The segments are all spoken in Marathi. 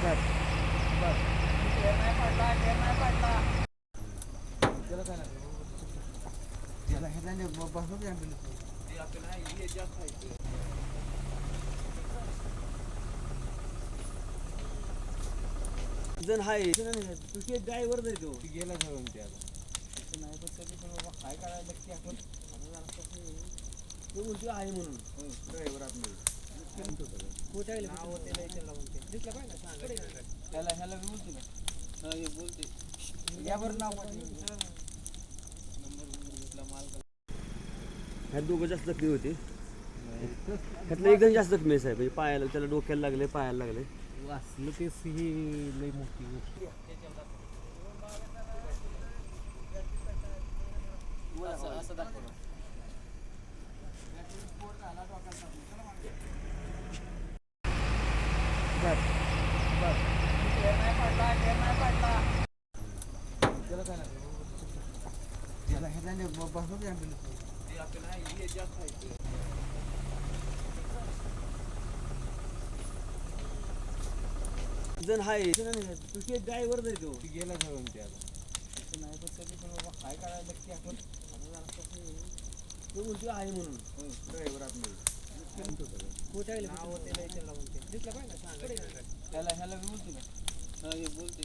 बर बर त्याला काय नाही त्याला ह्याला नाही बसलो की जण आहे तुझे ड्रायव्हर जर तो गेला घरून ते आता नाही पण तरी पण बाबा काय करायला की आपण तो म्हणतो आहे म्हणून ड्रायव्हर आपले ह्याला ह्याला बोलते का बोलते यावर नाव ह्या दोघं जास्त जखमी होते त्यातलं एक जण जास्त जखमी आहे साहेब पायाला त्याला डोक्याला लागले पायाला लागले वाचलं तेच ही लई मोठी गोष्ट बर बर त्याला काय नाही त्याला ह्याला नाही बसलो की जण आहे तुझे ड्रायव्हर जर तो गेला घरून ते आता नाही पण तरी पण बाबा काय करायला की आपण तो म्हणतो आहे म्हणून ड्रायव्हर आपले ह्याला ह्याला बोलते का बोलते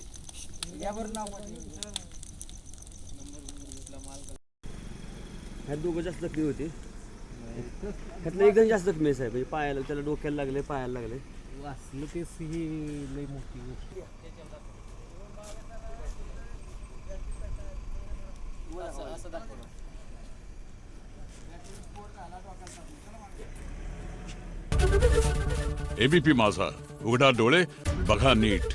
यावर नाव ह्या दोघं जास्त जखमी होते त्यातलं एक जण जास्त जखमी आहे साहेब पायाला त्याला डोक्याला लागले पायाला लागले वाचलं तेच ही लई मोठी गोष्ट एबीपी माझा, उघडा डोळे बघा नीट.